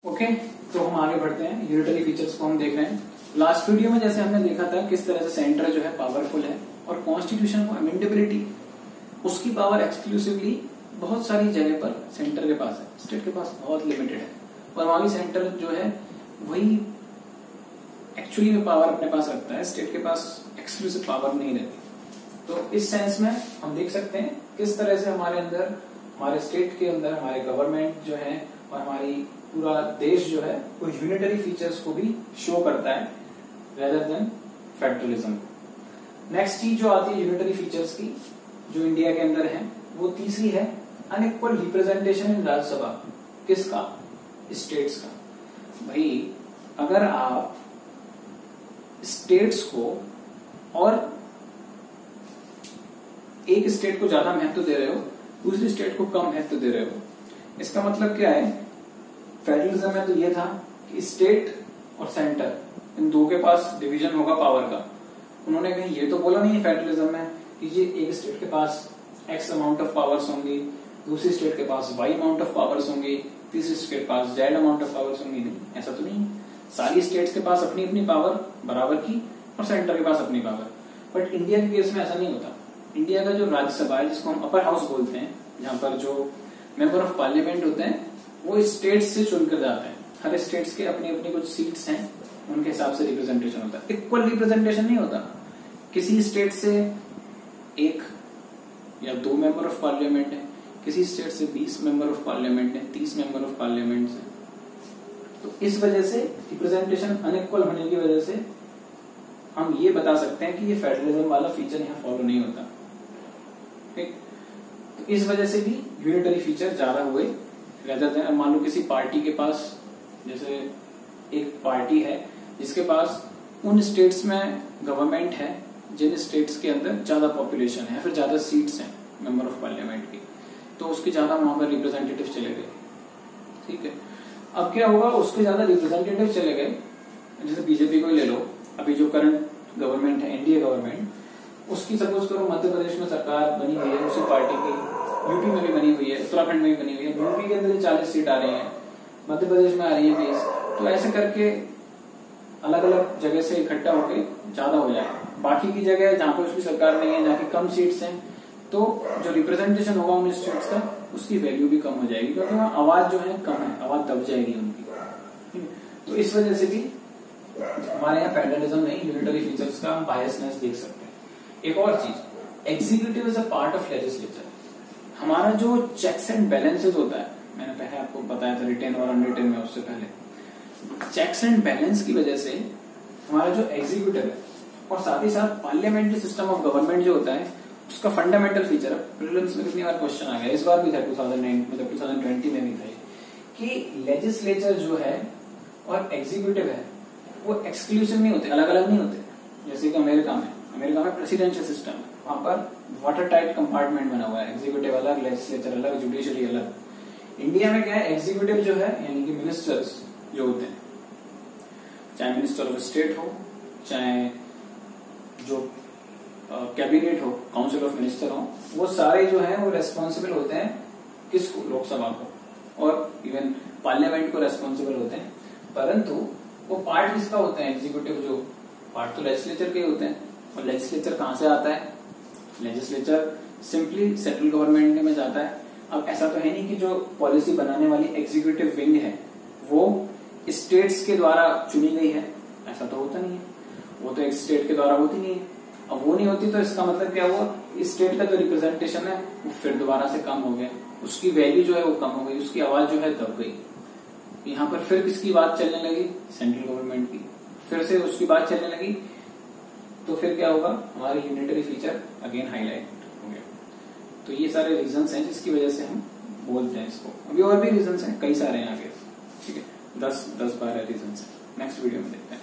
Okay, तो हम आगे बढ़ते हैं। यूनिटरी फीचर्स को हम देख रहे हैं। लास्ट वीडियो में जैसे हमने देखा था किस तरह से सेंटर जो है पावरफुल है और कॉन्स्टिट्यूशन को अमेंडेबिलिटी उसकी पावर एक्सक्लूसिवली बहुत सारी जगह पर सेंटर के पास है, स्टेट के पास बहुत लिमिटेड है। और वहां सेंटर जो है वही एक्चुअली में पावर अपने पास रखता है, स्टेट के पास एक्सक्लूसिव पावर नहीं रहती। तो इस सेंस में हम देख सकते हैं किस तरह से हमारे अंदर, हमारे स्टेट के अंदर हमारे गवर्नमेंट जो है और हमारी पूरा देश जो है वो यूनिटरी फीचर्स को भी शो करता है रेदर देन फेडरलिज्म। नेक्स्ट चीज जो आती है यूनिटरी फीचर्स की जो इंडिया के अंदर है वो तीसरी है अनइक्वल रिप्रेजेंटेशन इन राज्यसभा। किसका? स्टेट्स का। भाई अगर आप स्टेट्स को और एक स्टेट को ज्यादा महत्व दे रहे हो, दूसरी स्टेट को कम महत्व दे रहे हो, इसका मतलब क्या है? फेडरलिज्म में तो ये था कि स्टेट और सेंटर इन दो के पास डिवीजन होगा पावर का। उन्होंने कहीं ये तो बोला नहीं है फेडरलिज्म में कि ये एक स्टेट के पास एक्स अमाउंट ऑफ पावर्स होंगी, दूसरी स्टेट के पास वाई अमाउंट ऑफ पावर्स होंगी, तीसरी स्टेट के पास जेड अमाउंट ऑफ पावर्स होंगी। नहीं, ऐसा तो नहीं। सारी स्टेट्स के पास अपनी अपनी पावर बराबर की और सेंटर के पास अपनी पावर। बट इंडिया के केस में ऐसा नहीं होता। इंडिया का जो राज्यसभा है जिसको हम अपर हाउस बोलते हैं, जहां पर जो मेंबर ऑफ पार्लियामेंट होते हैं वो स्टेट्स से चुनकर जाते हैं। हर स्टेट्स के अपनी अपनी कुछ सीट्स हैं, उनके हिसाब से रिप्रेजेंटेशन होता है। इक्वल रिप्रेजेंटेशन नहीं होता। किसी स्टेट से एक या दो मेंबर ऑफ पार्लियामेंट है, किसी स्टेट से 20 मेंबर ऑफ पार्लियामेंट है, 30 मेंबर ऑफ पार्लियामेंट है। तो इस वजह से रिप्रेजेंटेशन अनइक्वल होने की वजह से हम ये बता सकते हैं कि ये फेडरलिज्म वाला फीचर यहाँ फॉलो नहीं होता। ठीक, तो इस वजह से भी यूनिटरी फीचर ज्यादा हुए रेदर देन। मान लो किसी पार्टी के पास, जैसे एक पार्टी है जिसके पास उन स्टेट्स में गवर्नमेंट है जिन स्टेट्स के अंदर ज्यादा पॉपुलेशन है, फिर ज्यादा सीट्स हैं मेंबर ऑफ पार्लियामेंट की, तो उसके ज्यादा वहां पर रिप्रेजेंटेटिव चले गए। ठीक है, अब क्या होगा? उसके ज्यादा रिप्रेजेंटेटिव चले गए। जैसे बीजेपी को ले लो, अभी जो करंट गवर्नमेंट है एनडीए गवर्नमेंट, उसकी सपोज करो मध्य प्रदेश में सरकार बनी हुई है उसी पार्टी की, यूपी में भी बनी हुई है, उत्तराखंड में भी बनी हुई है। यूपी के अंदर 40 सीट आ रही है, मध्य प्रदेश में आ रही है 20। तो ऐसे करके अलग अलग जगह से इकट्ठा होके ज्यादा हो जाए। बाकी की जगह जहां पर उसकी सरकार नहीं है, जहाँ की कम सीट्स हैं, तो जो रिप्रेजेंटेशन होगा उन स्टेट्स का उसकी वैल्यू भी कम हो जाएगी, क्योंकि वहां आवाज जो है कम है, आवाज दब जाएगी उनकी। तो इस वजह से भी हमारे यहाँ फेडरलिज्म में यूनिटरी फीचर्स का हम बायसनेस देख सकते हैं। एक और चीज, executive is a part of legislature. हमारा जो चेक्स एंड बैलेंसेस होता है, मैंने पहले आपको बताया था रिटेन और अनरिटेन में, उससे पहले चेक्स एंड बैलेंस की वजह से हमारा जो एग्जीक्यूटिव है और साथ ही साथ पार्लियामेंट्री सिस्टम ऑफ गवर्नमेंट जो होता है उसका फंडामेंटल फीचर है। प्रीलिम्स में कितनी बार क्वेश्चन आ गया, इस बार भी था 2020 में भी था कि लेजिस्लेचर जो है और एग्जीक्यूटिव है वो एक्सक्लूसिव नहीं होते, अलग अलग नहीं होते। जैसे कि अमेरिका में प्रेसिडेंशियल सिस्टम है, वहां पर वाटर टाइट कंपार्टमेंट बना हुआ है, एग्जीक्यूटिव अलग, लेजिस्लेचर अलग, जुडिशरी अलग। इंडिया में क्या है, एग्जीक्यूटिव जो है यानी कि मिनिस्टर्स जो होते हैं, चाहे मिनिस्टर ऑफ स्टेट हो, चाहे जो कैबिनेट हो, काउंसिल ऑफ मिनिस्टर हो, वो सारे जो है वो रेस्पॉन्सिबल होते हैं किसको? लोकसभा को, और इवन पार्लियामेंट को रेस्पॉन्सिबल होते हैं। परंतु वो पार्ट किसका होते हैं? एग्जीक्यूटिव जो पार्ट तो लेजिस्लेचर के होते हैं। और लेजिस्लेचर कहां से आता है? लेजिस्लेचर सिंपली सेंट्रल गवर्नमेंट में जाता है। अब ऐसा तो है नहीं कि जो पॉलिसी बनाने वाली एग्जीक्यूटिव विंग है वो स्टेट्स के द्वारा चुनी गई है, ऐसा तो होता नहीं है। वो तो एक स्टेट के द्वारा होती नहीं है। अब वो नहीं होती तो इसका मतलब क्या हुआ? स्टेट का जो रिप्रेजेंटेशन है वो फिर दोबारा से कम हो गया, उसकी वैल्यू जो है वो कम हो गई, उसकी आवाज जो है दब गई। यहाँ पर फिर किसकी बात चलने लगी? सेंट्रल गवर्नमेंट की। फिर से उसकी बात चलने लगी तो फिर क्या होगा? हमारे यूनिटरी फीचर अगेन हाईलाइट हो गया। तो ये सारे रीजंस हैं जिसकी वजह से हम बोलते हैं इसको। अभी और भी रीजंस हैं, कई सारे हैं आगे। ठीक है, 10-12 रीजंस हैं, नेक्स्ट वीडियो में देखते हैं।